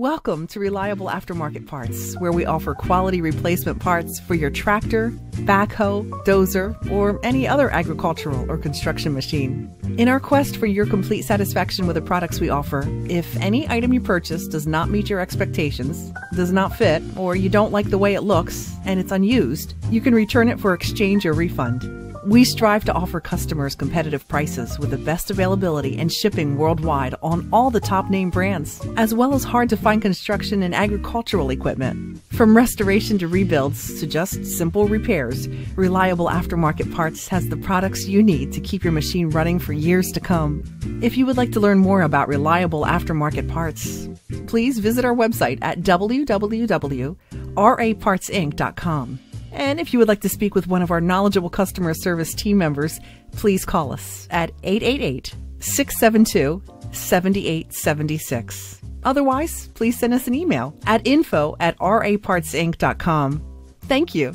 Welcome to Reliable Aftermarket Parts, where we offer quality replacement parts for your tractor, backhoe, dozer, or any other agricultural or construction machine. In our quest for your complete satisfaction with the products we offer, if any item you purchase does not meet your expectations, does not fit, or you don't like the way it looks, and it's unused, you can return it for exchange or refund. We strive to offer customers competitive prices with the best availability and shipping worldwide on all the top name brands, as well as hard-to-find construction and agricultural equipment. From restoration to rebuilds to just simple repairs, Reliable Aftermarket Parts has the products you need to keep your machine running for years to come. If you would like to learn more about Reliable Aftermarket Parts, please visit our website at www.rapartsinc.com. And if you would like to speak with one of our knowledgeable customer service team members, please call us at 888-672-7876. Otherwise, please send us an email at info@rapartsinc.com. Thank you.